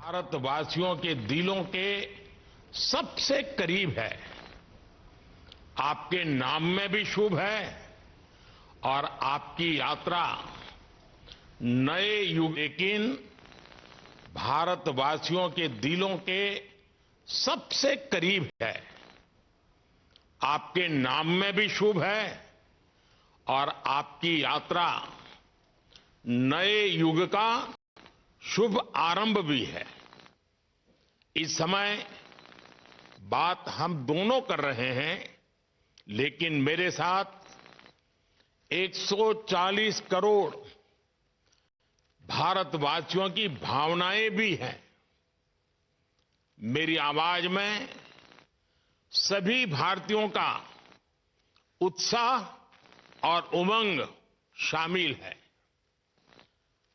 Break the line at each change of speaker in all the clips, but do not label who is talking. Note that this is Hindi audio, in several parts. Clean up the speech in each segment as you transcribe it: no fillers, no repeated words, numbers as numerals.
भारतवासियों के दिलों के सबसे करीब है। आपके नाम में भी शुभ है और आपकी यात्रा नए युग, लेकिन भारतवासियों के दिलों के सबसे करीब है। आपके नाम में भी शुभ है और आपकी यात्रा नए युग का शुभ आरंभ भी है। इस समय बात हम दोनों कर रहे हैं, लेकिन मेरे साथ 140 करोड़ भारतवासियों की भावनाएं भी हैं। मेरी आवाज में सभी भारतीयों का उत्साह और उमंग शामिल है।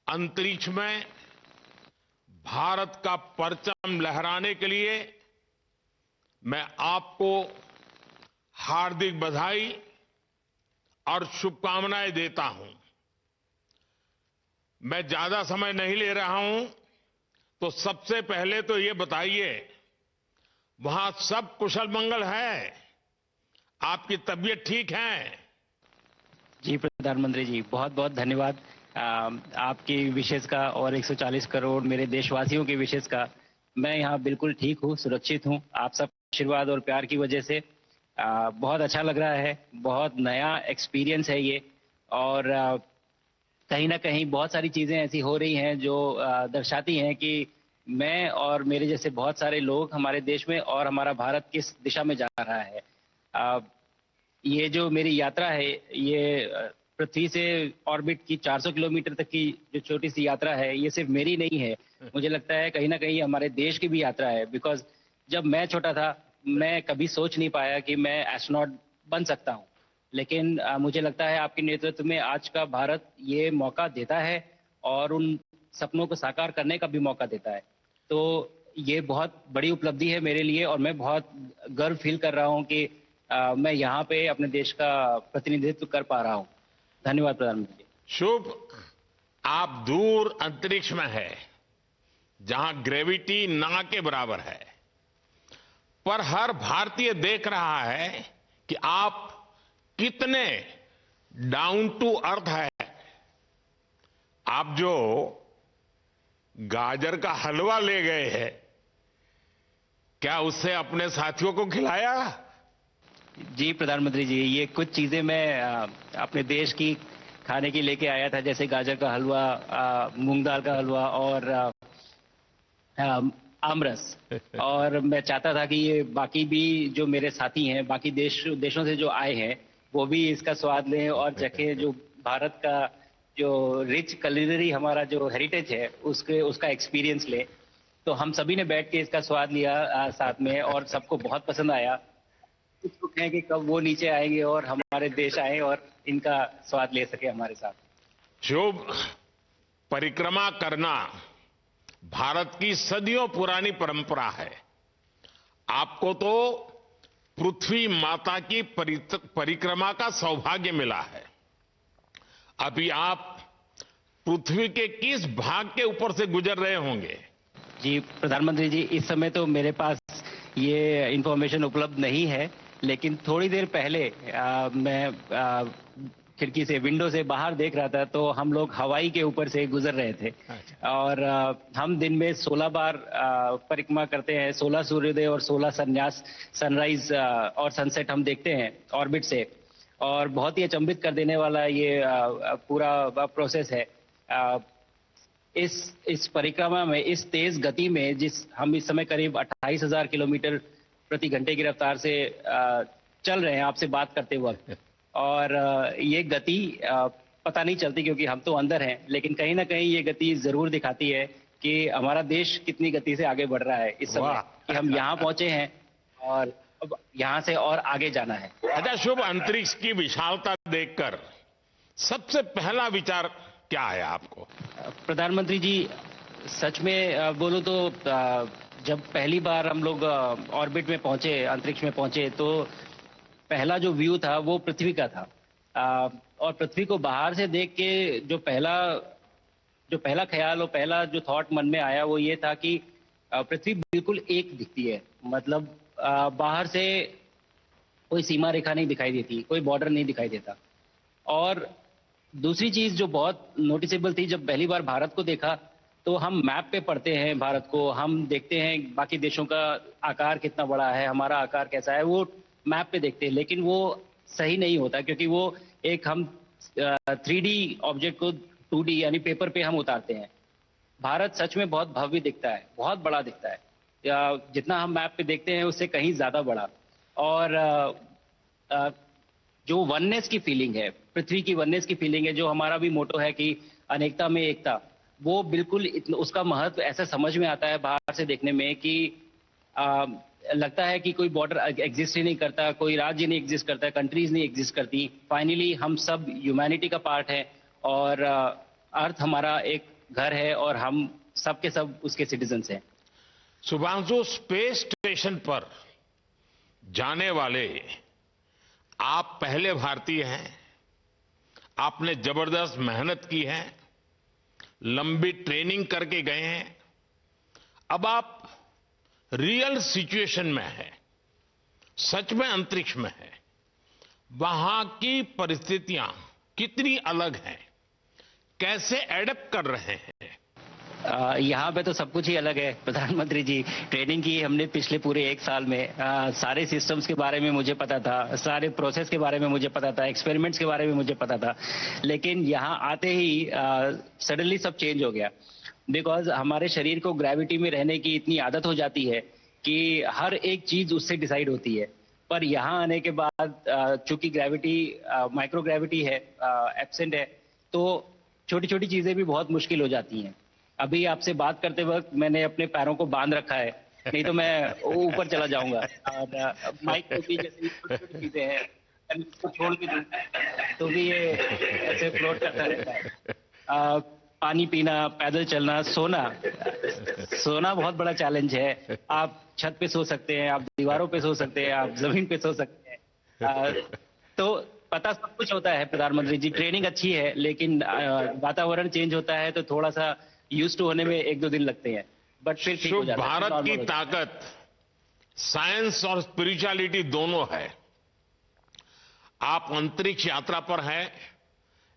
अंतरिक्ष में भारत का परचम लहराने के लिए मैं आपको हार्दिक बधाई और शुभकामनाएं देता हूं। मैं ज्यादा समय नहीं ले रहा हूं, तो सबसे पहले तो ये बताइए, वहां सब कुशल मंगल है? आपकी तबीयत ठीक है?
जी प्रधानमंत्री जी, बहुत बहुत धन्यवाद आपकी विशेष का और 140 करोड़ मेरे देशवासियों की विशेष का। मैं यहाँ बिल्कुल ठीक हूँ, सुरक्षित हूँ। आप सब आशीर्वाद और प्यार की वजह से बहुत अच्छा लग रहा है। बहुत नया एक्सपीरियंस है ये, और कहीं ना कहीं बहुत सारी चीजें ऐसी हो रही हैं जो दर्शाती हैं कि मैं और मेरे जैसे बहुत सारे लोग हमारे देश में और हमारा भारत किस दिशा में जा रहा है। ये जो मेरी यात्रा है, ये पृथ्वी से ऑर्बिट की 400 किलोमीटर तक की जो छोटी सी यात्रा है, ये सिर्फ मेरी नहीं है। मुझे लगता है कहीं ना कहीं हमारे देश की भी यात्रा है। बिकॉज जब मैं छोटा था, मैं कभी सोच नहीं पाया कि मैं एस्ट्रोनॉट बन सकता हूँ। लेकिन मुझे लगता है आपके नेतृत्व में आज का भारत ये मौका देता है और उन सपनों को साकार करने का भी मौका देता है। तो ये बहुत बड़ी उपलब्धि है मेरे लिए, और मैं बहुत गर्व फील कर रहा हूँ कि मैं यहाँ पे अपने देश का प्रतिनिधित्व कर पा रहा हूँ। धन्यवाद प्रधानमंत्री जी।
शुभ। आप दूर अंतरिक्ष में है, जहां ग्रेविटी ना के बराबर है, पर हर भारतीय देख रहा है कि आप कितने डाउन टू अर्थ है। आप जो गाजर का हलवा ले गए हैं, क्या उससे अपने साथियों को खिलाया?
जी प्रधानमंत्री जी, ये कुछ चीजें मैं अपने देश की खाने की लेके आया था, जैसे गाजर का हलवा, मूंग दाल का हलवा और आमरस। और मैं चाहता था कि ये बाकी भी जो मेरे साथी हैं, बाकी देशों से जो आए हैं, वो भी इसका स्वाद लें और चखें। जो भारत का जो रिच कलिनरी हमारा जो हेरिटेज है, उसका एक्सपीरियंस लें। तो हम सभी ने बैठ के इसका स्वाद लिया साथ में, और सबको बहुत पसंद आया। कुछ लोग हैं कि कब वो नीचे आएंगे और हमारे देश आए और इनका स्वाद ले सके हमारे साथ।
शुभ। परिक्रमा करना भारत की सदियों पुरानी परंपरा है। आपको तो पृथ्वी माता की परिक्रमा का सौभाग्य मिला है। अभी आप पृथ्वी के किस भाग के ऊपर से गुजर रहे होंगे?
जी प्रधानमंत्री जी, इस समय तो मेरे पास ये इंफॉर्मेशन उपलब्ध नहीं है, लेकिन थोड़ी देर पहले मैं खिड़की से, विंडो से बाहर देख रहा था, तो हम लोग हवाई के ऊपर से गुजर रहे थे। और हम दिन में 16 बार परिक्रमा करते हैं। 16 सूर्योदय और 16 संन्यास, सनराइज और सनसेट हम देखते हैं ऑर्बिट से। और बहुत ही अचंभित कर देने वाला ये पूरा प्रोसेस है। इस परिक्रमा में, इस तेज गति में, हम इस समय करीब 28,000 किलोमीटर प्रति घंटे की रफ्तार से चल रहे हैं आपसे बात करते वक्त। और ये गति पता नहीं चलती क्योंकि हम तो अंदर हैं, लेकिन कहीं ना कहीं ये गति जरूर दिखाती है कि हमारा देश कितनी गति से आगे बढ़ रहा है इस समय, कि हम यहाँ पहुंचे हैं और अब यहाँ से और आगे जाना है।
अच्छा शुभ, अंतरिक्ष की विशालता देखकर सबसे पहला विचार क्या आया आपको?
प्रधानमंत्री जी, सच में बोलो तो जब पहली बार हम लोग ऑर्बिट में पहुंचे, अंतरिक्ष में पहुंचे, तो पहला जो व्यू था वो पृथ्वी का था। और पृथ्वी को बाहर से देख के जो पहला ख्याल और पहला जो थॉट मन में आया वो ये था कि पृथ्वी बिल्कुल एक दिखती है। मतलब बाहर से कोई सीमा रेखा नहीं दिखाई देती, कोई बॉर्डर नहीं दिखाई देता। और दूसरी चीज जो बहुत नोटिसेबल थी, जब पहली बार भारत को देखा तो हम मैप पे पढ़ते हैं भारत को, हम देखते हैं बाकी देशों का आकार कितना बड़ा है, हमारा आकार कैसा है, वो मैप पे देखते हैं। लेकिन वो सही नहीं होता, क्योंकि वो एक हम 3D ऑब्जेक्ट को 2D यानी पेपर पे हम उतारते हैं। भारत सच में बहुत भव्य दिखता है, बहुत बड़ा दिखता है, या जितना हम मैप पे देखते हैं उससे कहीं ज्यादा बड़ा। और जो वननेस की फीलिंग है, पृथ्वी की वननेस की फीलिंग है, जो हमारा भी मोटो है कि अनेकता में एकता, वो बिल्कुल उसका महत्व ऐसा समझ में आता है बाहर से देखने में कि आ, लगता है कि कोई बॉर्डर एग्जिस्ट ही नहीं करता, कोई राज्य नहीं एग्जिस्ट करता, कंट्रीज नहीं एग्जिस्ट करती। फाइनली हम सब ह्यूमैनिटी का पार्ट है, और अर्थ हमारा एक घर है, और हम सब के सब उसके सिटीजन्स हैं।
शुभांशु, स्पेस स्टेशन पर जाने वाले आप पहले भारतीय हैं। आपने जबरदस्त मेहनत की है, लंबी ट्रेनिंग करके गए हैं। अब आप रियल सिचुएशन में हैं, सच में अंतरिक्ष में हैं। वहां की परिस्थितियां कितनी अलग हैं, कैसे एडप्ट कर रहे हैं?
यहाँ पे तो सब कुछ ही अलग है प्रधानमंत्री जी। ट्रेनिंग की हमने पिछले पूरे 1 साल में। सारे सिस्टम्स के बारे में मुझे पता था, सारे प्रोसेस के बारे में मुझे पता था, एक्सपेरिमेंट्स के बारे में मुझे पता था। लेकिन यहाँ आते ही सडनली सब चेंज हो गया। बिकॉज हमारे शरीर को ग्रेविटी में रहने की इतनी आदत हो जाती है कि हर एक चीज उससे डिसाइड होती है। पर यहाँ आने के बाद चूंकि ग्रेविटी माइक्रो ग्रेविटी है, एब्सेंट है, तो छोटी छोटी चीजें भी बहुत मुश्किल हो जाती हैं। अभी आपसे बात करते वक्त मैंने अपने पैरों को बांध रखा है, नहीं तो मैं ऊपर चला जाऊंगा। और माइक को भी जैसे छोटी छोटी चीजें हैं, मैं इसको छोड़ भी दूं तो भी ये ऐसे फ्लोट करता रहता है। पानी पीना, पैदल चलना, सोना। सोना बहुत बड़ा चैलेंज है। आप छत पे सो सकते हैं, आप दीवारों पे सो सकते हैं, आप जमीन पे सो सकते हैं। तो पता सब कुछ होता है प्रधानमंत्री जी, ट्रेनिंग अच्छी है, लेकिन वातावरण चेंज होता है तो थोड़ा सा यूज टू होने में 1-2 दिन लगते हैं, बट फिर ठीक हो जाता है।
भारत की ताकत साइंस और स्पिरिचुअलिटी दोनों है। आप अंतरिक्ष यात्रा पर हैं,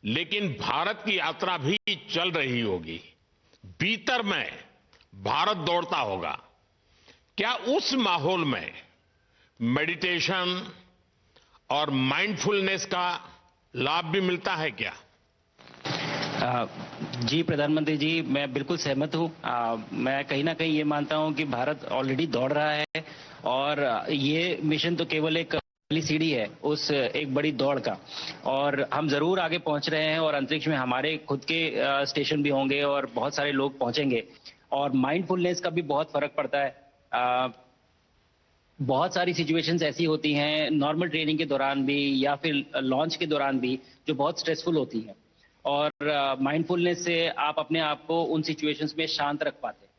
लेकिन भारत की यात्रा भी चल रही होगी। भीतर में भारत दौड़ता होगा। क्या उस माहौल में मेडिटेशन और माइंडफुलनेस का लाभ भी मिलता है क्या?
जी प्रधानमंत्री जी, मैं बिल्कुल सहमत हूँ। मैं कहीं ना कहीं ये मानता हूँ कि भारत ऑलरेडी दौड़ रहा है, और ये मिशन तो केवल एक पहली सीढ़ी है उस एक बड़ी दौड़ का। और हम जरूर आगे पहुंच रहे हैं, और अंतरिक्ष में हमारे खुद के स्टेशन भी होंगे और बहुत सारे लोग पहुंचेंगे। और माइंडफुलनेस का भी बहुत फर्क पड़ता है। बहुत सारी सिचुएशंस ऐसी होती हैं नॉर्मल ट्रेनिंग के दौरान भी, या फिर लॉन्च के दौरान भी, जो बहुत स्ट्रेसफुल होती हैं। और माइंडफुलनेस से आप अपने आप को उन सिचुएशंस में शांत रख पाते हैं,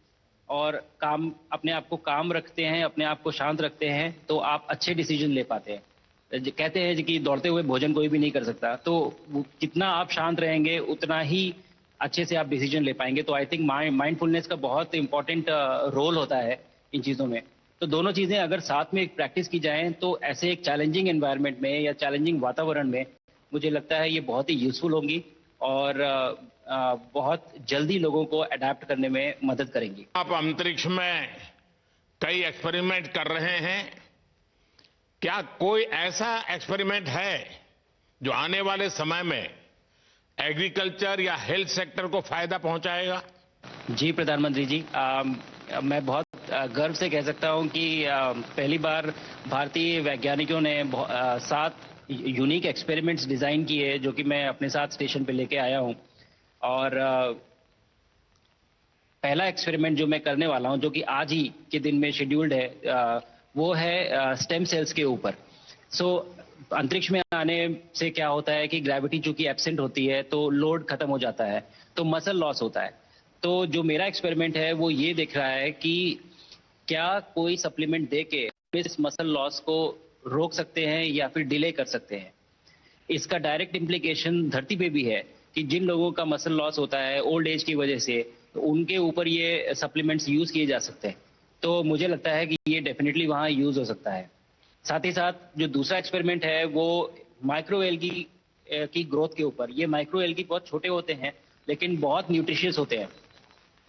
और काम अपने आप को काम रखते हैं, अपने आप को शांत रखते हैं, तो आप अच्छे डिसीजन ले पाते हैं। कहते हैं कि दौड़ते हुए भोजन कोई भी नहीं कर सकता, तो जितना आप शांत रहेंगे उतना ही अच्छे से आप डिसीजन ले पाएंगे। तो आई थिंक माइंडफुलनेस का बहुत इंपॉर्टेंट रोल होता है इन चीजों में। तो दोनों चीजें अगर साथ में प्रैक्टिस की जाएं तो ऐसे एक चैलेंजिंग एनवायरनमेंट में या चैलेंजिंग वातावरण में मुझे लगता है ये बहुत ही यूजफुल होंगी, और बहुत जल्दी लोगों को अडेप्ट करने में मदद करेंगी।
आप अंतरिक्ष में कई एक्सपेरिमेंट कर रहे हैं। क्या कोई ऐसा एक्सपेरिमेंट है जो आने वाले समय में एग्रीकल्चर या हेल्थ सेक्टर को फायदा पहुंचाएगा?
जी प्रधानमंत्री जी, मैं बहुत गर्व से कह सकता हूं कि पहली बार भारतीय वैज्ञानिकों ने 7 यूनिक एक्सपेरिमेंट्स डिजाइन किए, जो कि मैं अपने साथ स्टेशन पे लेके आया हूं। और पहला एक्सपेरिमेंट जो मैं करने वाला हूं, जो कि आज ही के दिन में शेड्यूल्ड है, वो है स्टेम सेल्स के ऊपर। अंतरिक्ष में आने से क्या होता है कि ग्रेविटी चूंकि एब्सेंट होती है तो लोड खत्म हो जाता है, तो मसल लॉस होता है। तो जो मेरा एक्सपेरिमेंट है वो ये देख रहा है कि क्या कोई सप्लीमेंट दे के इस मसल लॉस को रोक सकते हैं या फिर डिले कर सकते हैं। इसका डायरेक्ट इम्प्लीकेशन धरती पे भी है कि जिन लोगों का मसल लॉस होता है ओल्ड एज की वजह से, तो उनके ऊपर ये सप्लीमेंट्स यूज किए जा सकते हैं। तो मुझे लगता है कि ये डेफिनेटली वहाँ यूज हो सकता है। साथ ही साथ जो दूसरा एक्सपेरिमेंट है वो माइक्रो एल्गी की ग्रोथ के ऊपर। ये माइक्रो एल्गी बहुत छोटे होते हैं लेकिन बहुत न्यूट्रिशियस होते हैं।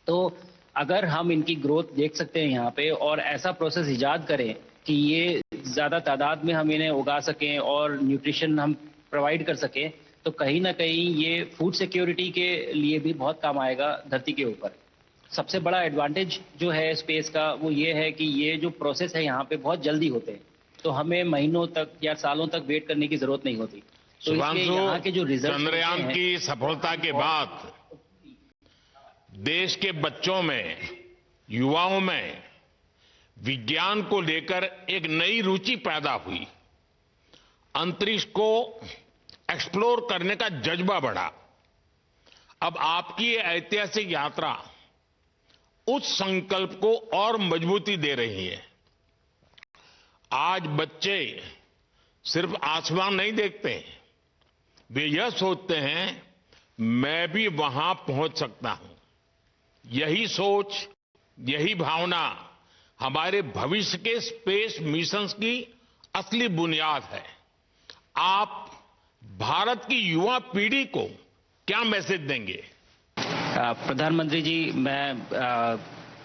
तो अगर हम इनकी ग्रोथ देख सकते हैं यहाँ पे और ऐसा प्रोसेस इजाद करें कि ये ज्यादा तादाद में हम इन्हें उगा सकें और न्यूट्रिशन हम प्रोवाइड कर सकें, तो कहीं ना कहीं ये फूड सिक्योरिटी के लिए भी बहुत काम आएगा धरती के ऊपर। सबसे बड़ा एडवांटेज जो है स्पेस का वो ये है कि ये जो प्रोसेस है यहाँ पे बहुत जल्दी होते हैं, तो हमें महीनों तक या सालों तक वेट करने की जरूरत नहीं होती। तो इसलिए यहाँ के जो
शुभांशु,
रिजल्ट
चंद्रयान की सफलता के बाद देश के बच्चों में, युवाओं में विज्ञान को लेकर एक नई रुचि पैदा हुई। अंतरिक्ष को एक्सप्लोर करने का जज्बा बढ़ा। अब आपकी ये ऐतिहासिक यात्रा उस संकल्प को और मजबूती दे रही है। आज बच्चे सिर्फ आसमान नहीं देखते, वे यह सोचते हैं मैं भी वहां पहुंच सकता हूं। यही सोच, यही भावना हमारे भविष्य के स्पेस मिशंस की असली बुनियाद है। आप भारत की युवा पीढ़ी को क्या मैसेज देंगे?
प्रधानमंत्री जी,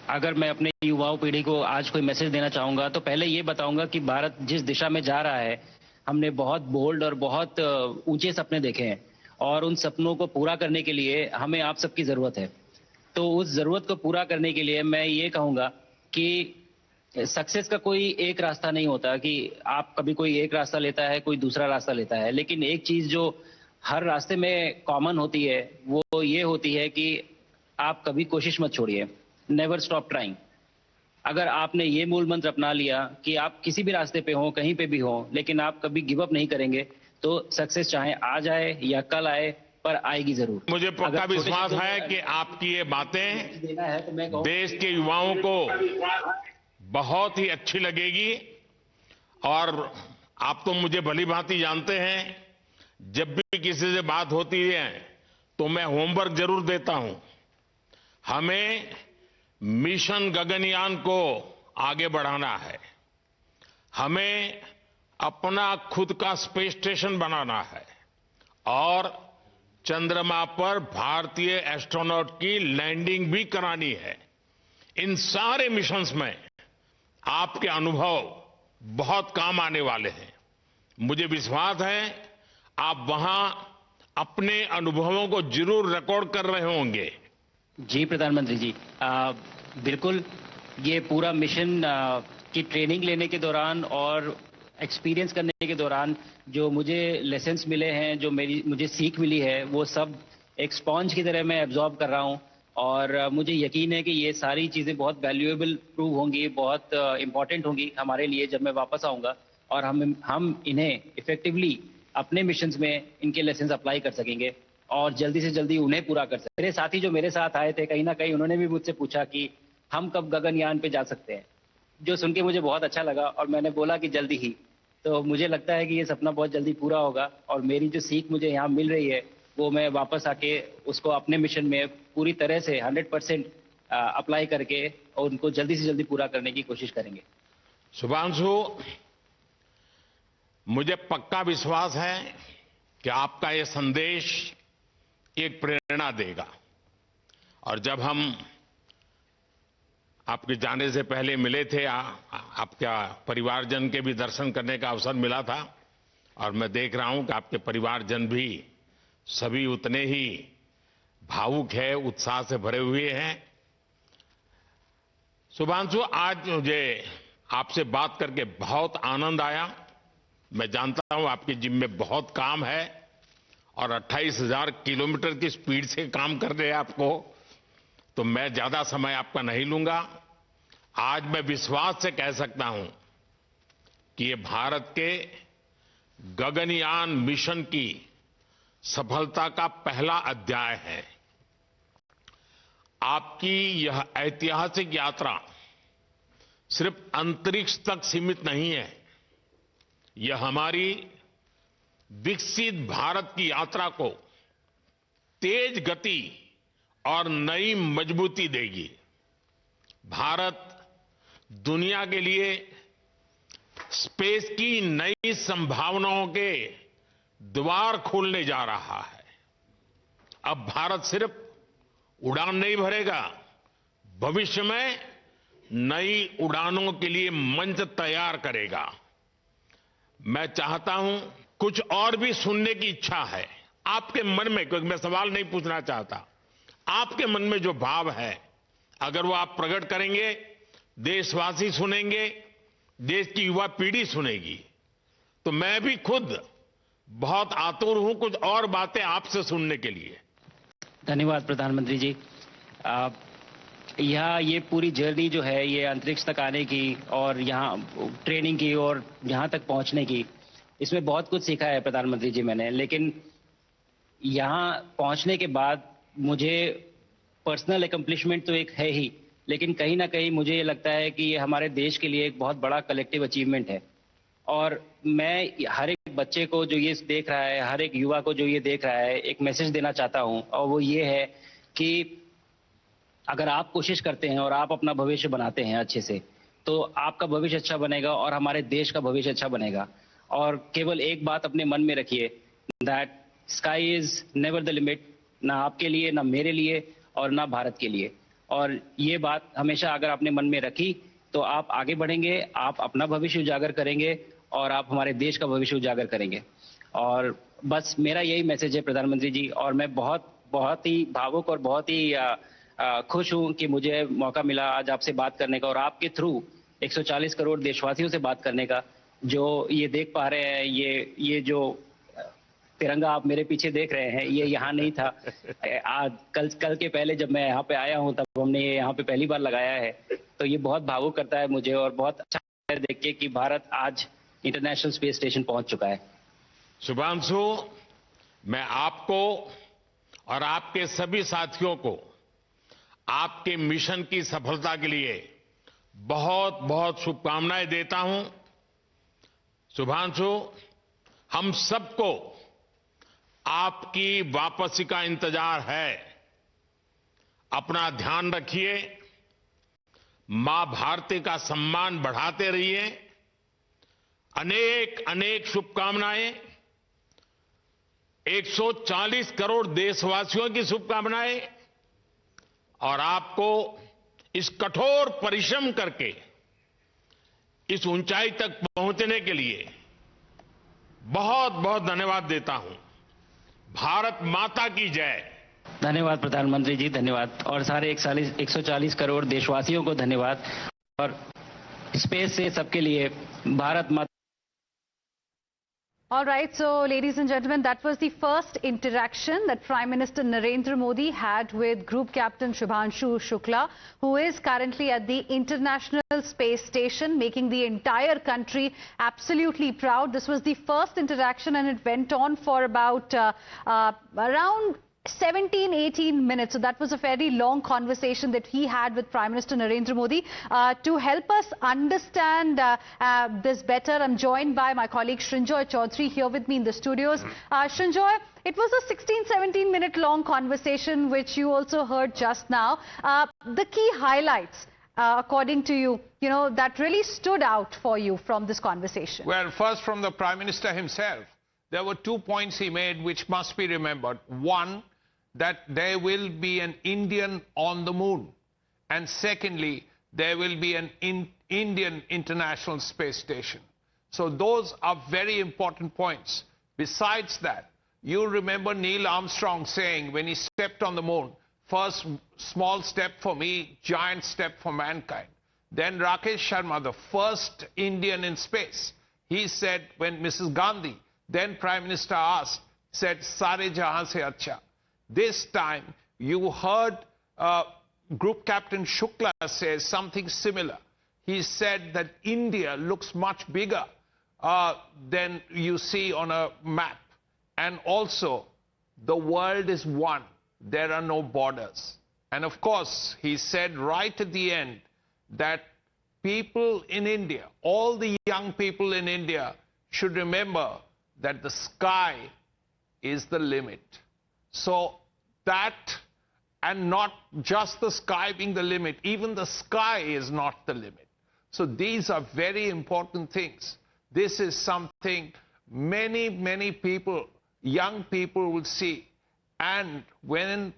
अगर मैं अपने युवाओं पीढ़ी को आज कोई मैसेज देना चाहूंगा तो पहले ये बताऊंगा कि भारत जिस दिशा में जा रहा है, हमने बहुत बोल्ड और बहुत ऊंचे सपने देखे हैं और उन सपनों को पूरा करने के लिए हमें आप सबकी जरूरत है। तो उस जरूरत को पूरा करने के लिए मैं ये कहूंगा कि सक्सेस का कोई एक रास्ता नहीं होता कि आप कभी कोई एक रास्ता लेता है, कोई दूसरा रास्ता लेता है, लेकिन एक चीज जो हर रास्ते में कॉमन होती है वो ये होती है कि आप कभी कोशिश मत छोड़िए, नेवर स्टॉप ट्राइंग। अगर आपने ये मूल मंत्र अपना लिया कि आप किसी भी रास्ते पे हो, कहीं पे भी हो, लेकिन आप कभी गिव अप नहीं करेंगे, तो सक्सेस चाहे आज आए या कल आए पर आएगी जरूर।
मुझे पक्का विश्वास है कि आपकी ये बातें
देना है तो मैं
देश के युवाओं को बहुत ही अच्छी लगेगी। और आप तो मुझे भली भांति जानते हैं, जब भी किसी से बात होती है तो मैं होमवर्क जरूर देता हूं। हमें मिशन गगनयान को आगे बढ़ाना है, हमें अपना खुद का स्पेस स्टेशन बनाना है और चंद्रमा पर भारतीय एस्ट्रोनॉट की लैंडिंग भी करानी है। इन सारे मिशंस में आपके अनुभव बहुत काम आने वाले हैं। मुझे विश्वास है आप वहां अपने अनुभवों को जरूर रिकॉर्ड कर रहे होंगे।
जी प्रधानमंत्री जी, बिल्कुल। ये पूरा मिशन की ट्रेनिंग लेने के दौरान और एक्सपीरियंस करने के दौरान जो मुझे लेसन्स मिले हैं, जो मुझे सीख मिली है, वो सब एक स्पॉन्ज की तरह मैं एब्जॉर्ब कर रहा हूं और मुझे यकीन है कि ये सारी चीजें बहुत वैल्यूएबल प्रूव होंगी, बहुत इंपॉर्टेंट होंगी हमारे लिए जब मैं वापस आऊंगा और हम इन्हें इफेक्टिवली अपने मिशंस में इनके लेसन्स अप्लाई कर सकेंगे और जल्दी से जल्दी उन्हें पूरा कर सकें। मेरे साथी जो मेरे साथ आए थे, कहीं ना कहीं उन्होंने भी मुझसे पूछा कि हम कब गगनयान पे जा सकते हैं, जो सुन के मुझे बहुत अच्छा लगा और मैंने बोला कि जल्दी ही। तो मुझे लगता है कि ये सपना बहुत जल्दी पूरा होगा और मेरी जो सीख मुझे यहाँ मिल रही है वो मैं वापस आके उसको अपने मिशन में पूरी तरह से 100% अप्लाई करके और उनको जल्दी से जल्दी पूरा करने की कोशिश करेंगे।
शुभांशु, मुझे पक्का विश्वास है कि आपका ये संदेश एक प्रेरणा देगा। और जब हम आपके जाने से पहले मिले थे, आपका परिवारजन के भी दर्शन करने का अवसर मिला था और मैं देख रहा हूं कि आपके परिवारजन भी सभी उतने ही भावुक है, उत्साह से भरे हुए हैं। शुभांशु, आज मुझे आपसे बात करके बहुत आनंद आया। मैं जानता हूं आपके जिम्मे में बहुत काम है और 28,000 किलोमीटर की स्पीड से काम कर रहे हैं आपको, तो मैं ज्यादा समय आपका नहीं लूंगा। आज मैं विश्वास से कह सकता हूं कि ये भारत के गगनयान मिशन की सफलता का पहला अध्याय है। आपकी यह ऐतिहासिक यात्रा सिर्फ अंतरिक्ष तक सीमित नहीं है, यह हमारी विकसित भारत की यात्रा को तेज गति और नई मजबूती देगी। भारत दुनिया के लिए स्पेस की नई संभावनाओं के द्वार खोलने जा रहा है। अब भारत सिर्फ उड़ान नहीं भरेगा, भविष्य में नई उड़ानों के लिए मंच तैयार करेगा। मैं चाहता हूं, कुछ और भी सुनने की इच्छा है आपके मन में, क्योंकि मैं सवाल नहीं पूछना चाहता, आपके मन में जो भाव है अगर वो आप प्रकट करेंगे, देशवासी सुनेंगे, देश की युवा पीढ़ी सुनेगी। तो मैं भी खुद बहुत आतुर हूं कुछ और बातें आपसे सुनने के लिए।
धन्यवाद प्रधानमंत्री जी। यहाँ ये पूरी जर्नी जो है, ये अंतरिक्ष तक आने की और यहाँ ट्रेनिंग की और यहाँ तक पहुँचने की, इसमें बहुत कुछ सीखा है प्रधानमंत्री जी मैंने। लेकिन यहाँ पहुँचने के बाद मुझे पर्सनल एकम्प्लिशमेंट तो एक है ही, लेकिन कहीं ना कहीं मुझे ये लगता है कि ये हमारे देश के लिए एक बहुत बड़ा कलेक्टिव अचीवमेंट है। और मैं हर एक बच्चे को जो ये देख रहा है, हर एक युवा को जो ये देख रहा है, एक मैसेज देना चाहता हूं, और वो ये है कि अगर आप कोशिश करते हैं और आप अपना भविष्य बनाते हैं अच्छे से, तो आपका भविष्य अच्छा बनेगा और हमारे देश का भविष्य अच्छा बनेगा। और केवल एक बात अपने मन में रखिए, that sky is never the limit, ना आपके लिए, ना मेरे लिए और ना भारत के लिए। और ये बात हमेशा अगर आपने मन में रखी तो आप आगे बढ़ेंगे, आप अपना भविष्य उजागर करेंगे और आप हमारे देश का भविष्य उजागर करेंगे। और बस मेरा यही मैसेज है प्रधानमंत्री जी। और मैं बहुत ही भावुक और बहुत ही खुश हूं कि मुझे मौका मिला आज आपसे बात करने का और आपके थ्रू 140 करोड़ देशवासियों से बात करने का। जो ये देख पा रहे हैं, ये जो तिरंगा आप मेरे पीछे देख रहे हैं, ये यहाँ नहीं था। आज कल के पहले जब मैं यहाँ पे आया हूँ, तब हमने ये यहाँ पे पहली बार लगाया है। तो ये बहुत भावुक करता है मुझे और बहुत अच्छा है देख के कि भारत आज इंटरनेशनल स्पेस स्टेशन पहुंच चुका है।
शुभांशु, मैं आपको और आपके सभी साथियों को आपके मिशन की सफलता के लिए बहुत बहुत शुभकामनाएं देता हूं। शुभांशु, हम सबको आपकी वापसी का इंतजार है। अपना ध्यान रखिए, मां भारती का सम्मान बढ़ाते रहिए। अनेक अनेक शुभकामनाएं, 140 करोड़ देशवासियों की शुभकामनाएं, और आपको इस कठोर परिश्रम करके इस ऊंचाई तक पहुंचने के लिए बहुत बहुत धन्यवाद देता हूं। भारत माता की जय।
धन्यवाद प्रधानमंत्री जी, धन्यवाद। और सारे 140 करोड़ देशवासियों को धन्यवाद। और स्पेस से सबके लिए भारत माता।
All right, so ladies and gentlemen, that was the first interaction that Prime Minister Narendra Modi had with Group Captain Shubhanshu Shukla, who is currently at the International Space Station, making the entire country absolutely proud. This was the first interaction and it went on for about around 17-18 minutes. So that was a very long conversation that he had with Prime Minister Narendra Modi. To help us understand this better, I'm joined by my colleague Srinjoy Chaudhary here with me in the studios. Srinjoy, it was a 16-17 minute long conversation which you also heard just now. The key highlights, according to you, that really stood out for you from this conversation.
Well, first from the Prime Minister himself, there were 2 points he made which must be remembered. One, that there will be an Indian on the moon. And secondly, there will be an Indian International Space Station. So those are very important points. Besides that, you remember Neil Armstrong saying when he stepped on the moon, first small step for me, giant step for mankind. Then Rakesh Sharma, the first Indian in space, he said when Mrs. Gandhi, then Prime Minister, asked, said, "Sare jahan se acha." This time, you heard Group Captain Shukla say something similar. He said that India looks much bigger than you see on a map. And also, the world is one. There are no borders. And of course, he said right at the end that people in India, all the young people in India, should remember that the sky is the limit. So that and not just the sky being the limit. Even the sky is not the limit. So these are very important things. This is something many people, young people will see. And when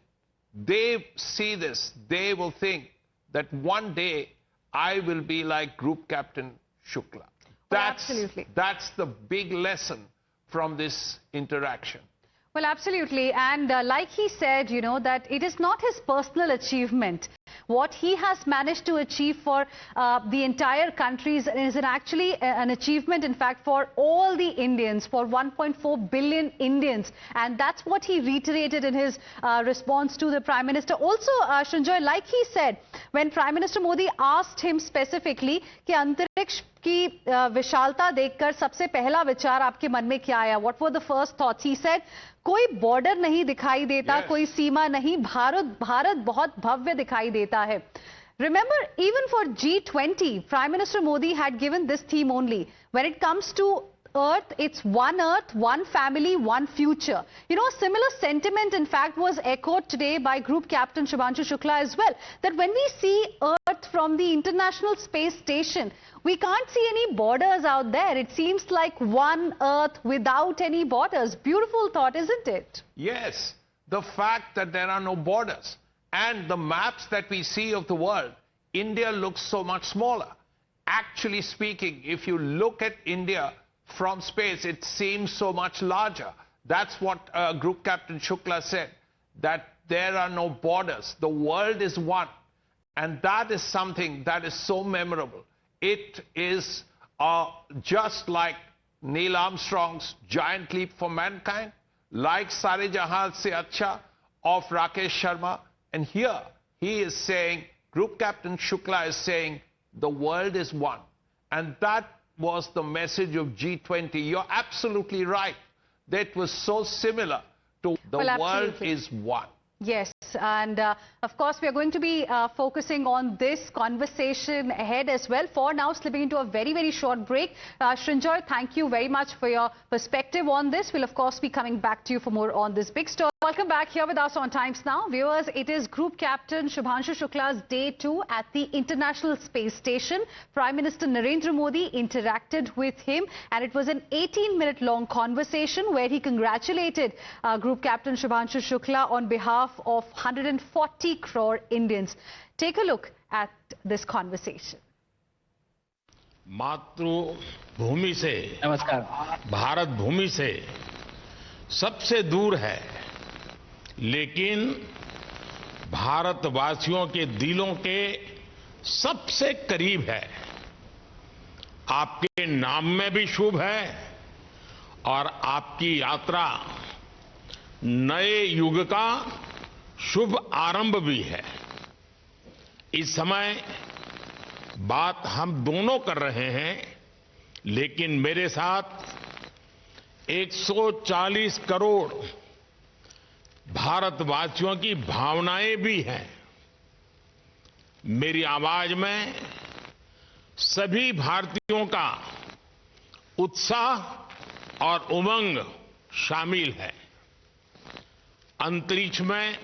they see this, they will think that one day I will be like Group Captain Shukla.
Absolutely.
That's the big lesson from this interaction.
Well, absolutely. And like he said, you know, that it is not his personal achievement. What he has managed to achieve for the entire country is actually an achievement, in fact, for all the Indians, for 1.4 billion Indians. And that's what he reiterated in his response to the Prime Minister. Also, Srinjoy, like he said, when Prime Minister Modi asked him specifically कि अंतरिक्ष की विशालता देखकर सबसे पहला विचार आपके मन में क्या आया? What were the first thoughts? He said, कोई बॉर्डर नहीं दिखाई देता, कोई सीमा नहीं, भारत बहुत भव्य दिखाई देता है. Remember, even for G20, Prime Minister Modi had given this theme only. When it comes to Earth, it's one Earth, one family, one future. You know, a similar sentiment, in fact, was echoed today by Group Captain Shubhanshu Shukla as well. That when we see Earth from the International Space Station, we can't see any borders out there. It seems like one Earth without any borders. Beautiful thought, isn't it?
Yes, the fact that there are no borders and the maps that we see of the world, India looks so much smaller. Actually speaking, if you look at India from space, it seems so much larger. That's what Group Captain Shukla said, that there are no borders. The world is one. And that is something that is so memorable. It is just like Neil Armstrong's giant leap for mankind, like Sare Jahan Se Acha of Rakesh Sharma. And here he is saying, Group Captain Shukla is saying, the world is one. And that was the message of G20. You're absolutely right. That was so similar to the world is one.
Yes, and of course we are going to be focusing on this conversation ahead as well. For now, slipping into a very short break. Srinjoy, thank you very much for your perspective on this. We'll of course be coming back to you for more on this big story. Welcome back here with us on Times Now. Viewers, it is Group Captain Shubhanshu Shukla's day 2 at the International Space Station. Prime Minister Narendra Modi interacted with him, and it was an 18-minute long conversation where he congratulated Group Captain Shubhanshu Shukla on behalf of 140 crore Indians. Take a look at this conversation.
मातृभूमि से,
नमस्कार.
भारत भूमि से सबसे दूर है, लेकिन भारतवासियों के दिलों के सबसे करीब है. आपके नाम में भी शुभ है और आपकी यात्रा नए युग का शुभ आरंभ भी है. इस समय बात हम दोनों कर रहे हैं, लेकिन मेरे साथ 140 करोड़ भारतवासियों की भावनाएं भी हैं. मेरी आवाज में सभी भारतीयों का उत्साह और उमंग शामिल है. अंतरिक्ष में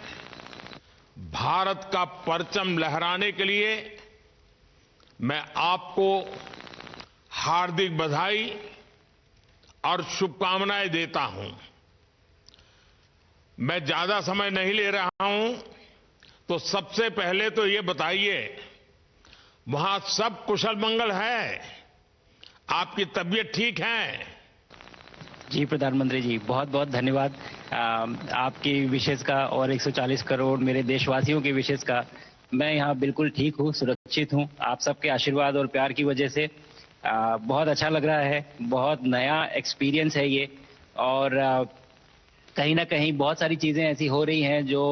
भारत का परचम लहराने के लिए मैं आपको हार्दिक बधाई और शुभकामनाएं देता हूं. मैं ज्यादा समय नहीं ले रहा हूं, तो सबसे पहले तो ये बताइए, वहां सब कुशल मंगल है? आपकी तबीयत ठीक है?
जी प्रधानमंत्री जी, बहुत बहुत धन्यवाद आपकी विशेष का और 140 करोड़ मेरे देशवासियों की विशेष का. मैं यहाँ बिल्कुल ठीक हूँ, सुरक्षित हूँ. आप सबके आशीर्वाद और प्यार की वजह से बहुत अच्छा लग रहा है. बहुत नया एक्सपीरियंस है ये, और कहीं ना कहीं बहुत सारी चीजें ऐसी हो रही हैं जो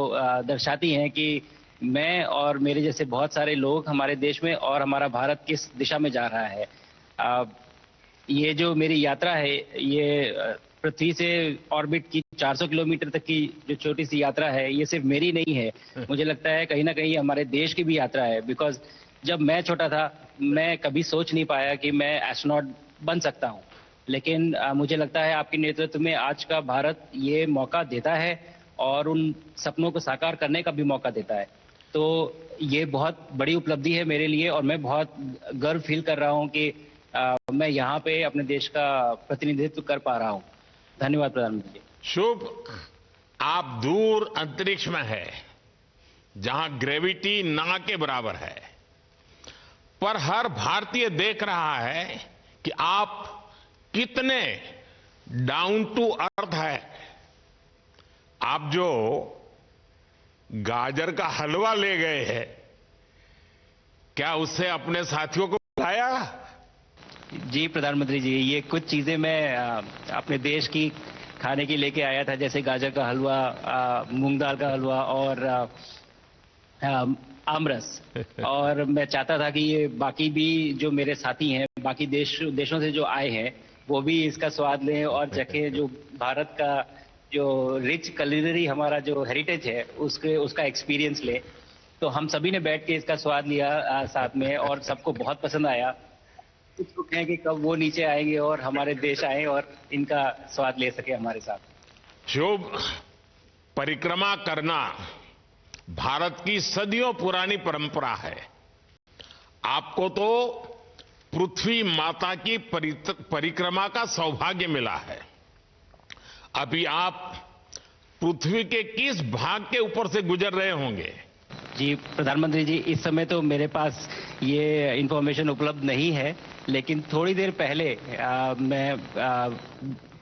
दर्शाती हैं कि मैं और मेरे जैसे बहुत सारे लोग हमारे देश में और हमारा भारत किस दिशा में जा रहा है. ये जो मेरी यात्रा है, ये पृथ्वी से ऑर्बिट की 400 किलोमीटर तक की जो छोटी सी यात्रा है, ये सिर्फ मेरी नहीं है. मुझे लगता है कहीं ना कहीं हमारे देश की भी यात्रा है. बिकॉज जब मैं छोटा था, मैं कभी सोच नहीं पाया कि मैं एस्ट्रोनॉट बन सकता हूं. लेकिन मुझे लगता है आपके नेतृत्व में आज का भारत ये मौका देता है, और उन सपनों को साकार करने का भी मौका देता है। तो ये बहुत बड़ी उपलब्धि है मेरे लिए और मैं बहुत गर्व फील कर रहा हूँ कि मैं यहाँ पे अपने देश का प्रतिनिधित्व कर पा रहा हूँ। धन्यवाद प्रधानमंत्री जी।
शुभ, आप दूर अंतरिक्ष में है जहां ग्रेविटी ना के बराबर है, पर हर भारतीय देख रहा है कि आप कितने डाउन टू अर्थ है। आप जो गाजर का हलवा ले गए हैं, क्या उससे अपने साथियों को बुलाया?
जी प्रधानमंत्री जी, ये कुछ चीजें मैं अपने देश की खाने की लेके आया था, जैसे गाजर का हलवा, मूंग दाल का हलवा और आमरस। और मैं चाहता था कि ये बाकी भी जो मेरे साथी हैं, बाकी देशों से जो आए हैं, वो भी इसका स्वाद लें और चखें, जो भारत का जो रिच कुलिनरी हमारा जो हेरिटेज है उसका एक्सपीरियंस ले। तो हम सभी ने बैठ के इसका स्वाद लिया साथ में और सबको बहुत पसंद आया। कुछ लोग हैं कि कब वो नीचे आएंगे और हमारे देश आए और इनका स्वाद ले सके हमारे साथ।
शुभ, परिक्रमा करना भारत की सदियों पुरानी परंपरा है। आपको तो पृथ्वी माता की परिक्रमा का सौभाग्य मिला है। अभी आप पृथ्वी के किस भाग के ऊपर से गुजर रहे होंगे?
जी प्रधानमंत्री जी, इस समय तो मेरे पास ये इंफॉर्मेशन उपलब्ध नहीं है, लेकिन थोड़ी देर पहले मैं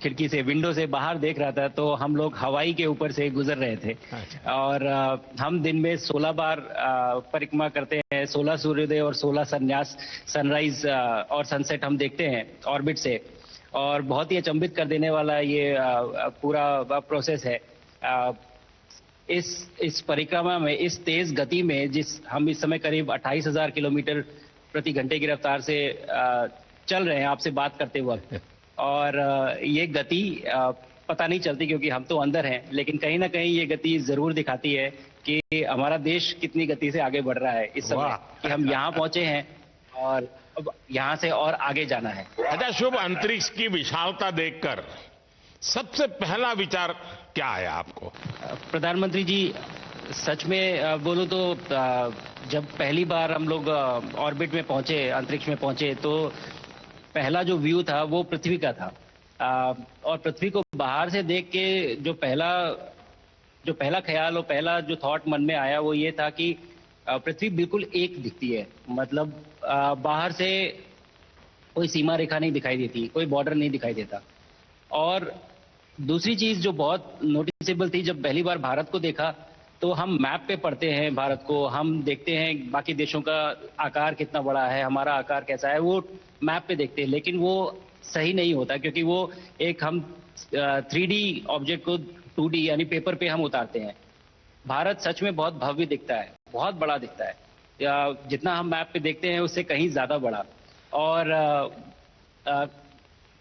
खिड़की से, विंडो से बाहर देख रहा था, तो हम लोग हवाई के ऊपर से गुजर रहे थे। और हम दिन में 16 बार परिक्रमा करते हैं, 16 सूर्योदय और 16 संन्यास, सनराइज और सनसेट हम देखते हैं ऑर्बिट से। और बहुत ही अचंभित कर देने वाला ये पूरा प्रोसेस है। इस परिक्रमा में, इस तेज गति में, हम इस समय करीब 28,000 किलोमीटर प्रति घंटे की रफ्तार से चल रहे हैं आपसे बात करते वक्त। और ये गति पता नहीं चलती क्योंकि हम तो अंदर हैं, लेकिन कहीं ना कहीं ये गति जरूर दिखाती है कि हमारा देश कितनी गति से आगे बढ़ रहा है इस समय, कि हम यहाँ पहुंचे हैं और अब यहाँ से और आगे जाना है।
अच्छा शुभ, अंतरिक्ष की विशालता देखकर सबसे पहला विचार क्या आया आपको?
प्रधानमंत्री जी, सच में बोलूं तो जब पहली बार हम लोग ऑर्बिट में पहुंचे, अंतरिक्ष में पहुंचे, तो पहला जो व्यू था वो पृथ्वी का था। और पृथ्वी को बाहर से देख के जो पहला ख्याल और पहला जो थॉट मन में आया वो ये था कि पृथ्वी बिल्कुल एक दिखती है। मतलब बाहर से कोई सीमा रेखा नहीं दिखाई देती, कोई बॉर्डर नहीं दिखाई देता। और दूसरी चीज जो बहुत नोटिसेबल थी, जब पहली बार भारत को देखा तो हम मैप पे पढ़ते हैं भारत को, हम देखते हैं बाकी देशों का आकार कितना बड़ा है, हमारा आकार कैसा है, वो मैप पे देखते हैं। लेकिन वो सही नहीं होता क्योंकि वो एक हम 3D ऑब्जेक्ट को 2D यानी पेपर पे हम उतारते हैं। भारत सच में बहुत भव्य दिखता है, बहुत बड़ा दिखता है, जितना हम मैप पे देखते हैं उससे कहीं ज्यादा बड़ा। और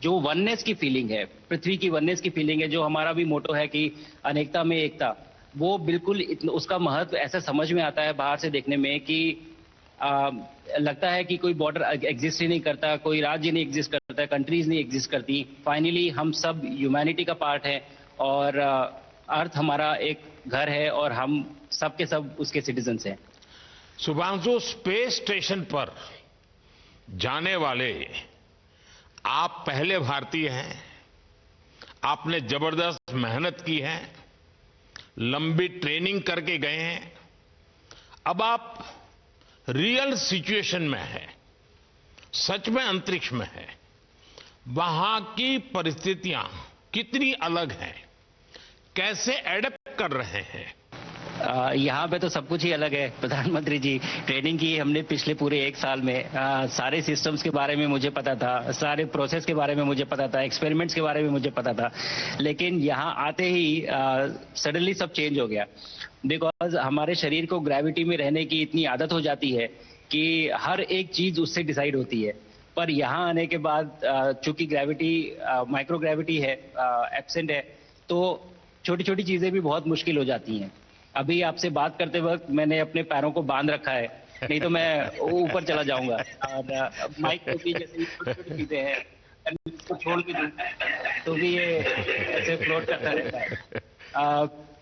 जो वननेस की फीलिंग है, पृथ्वी की वननेस की फीलिंग है, जो हमारा भी मोटो है कि अनेकता में एकता, वो बिल्कुल उसका महत्व ऐसा समझ में आता है बाहर से देखने में कि लगता है कि कोई बॉर्डर एग्जिस्ट ही नहीं करता, कोई राज्य नहीं एग्जिस्ट करता, कंट्रीज नहीं एग्जिस्ट करती। फाइनली हम सब ह्यूमैनिटी का पार्ट है और अर्थ हमारा एक घर है और हम सब के सब उसके सिटीजन्स हैं।
शुभांशु, स्पेस स्टेशन पर जाने वाले आप पहले भारतीय हैं। आपने जबरदस्त मेहनत की है, लंबी ट्रेनिंग करके गए हैं। अब आप रियल सिचुएशन में हैं, सच में अंतरिक्ष में हैं। वहां की परिस्थितियां कितनी अलग हैं, कैसे एडप्ट कर रहे हैं?
यहाँ पे तो सब कुछ ही अलग है प्रधानमंत्री जी। ट्रेनिंग की हमने पिछले पूरे 1 साल में। सारे सिस्टम्स के बारे में मुझे पता था, सारे प्रोसेस के बारे में मुझे पता था, एक्सपेरिमेंट्स के बारे में मुझे पता था। लेकिन यहाँ आते ही सडनली सब चेंज हो गया। बिकॉज हमारे शरीर को ग्रेविटी में रहने की इतनी आदत हो जाती है कि हर एक चीज उससे डिसाइड होती है। पर यहाँ आने के बाद चूंकि ग्रेविटी माइक्रो ग्रेविटी है, एब्सेंट है, तो छोटी छोटी चीजें भी बहुत मुश्किल हो जाती हैं। अभी आपसे बात करते वक्त मैंने अपने पैरों को बांध रखा है, नहीं तो मैं ऊपर चला जाऊंगा। और माइक को भी जैसे छोटी छोटी चीजें हैं, इसको छोड़ भी दूं तो भी ये ऐसे फ्लोट करता रहता है।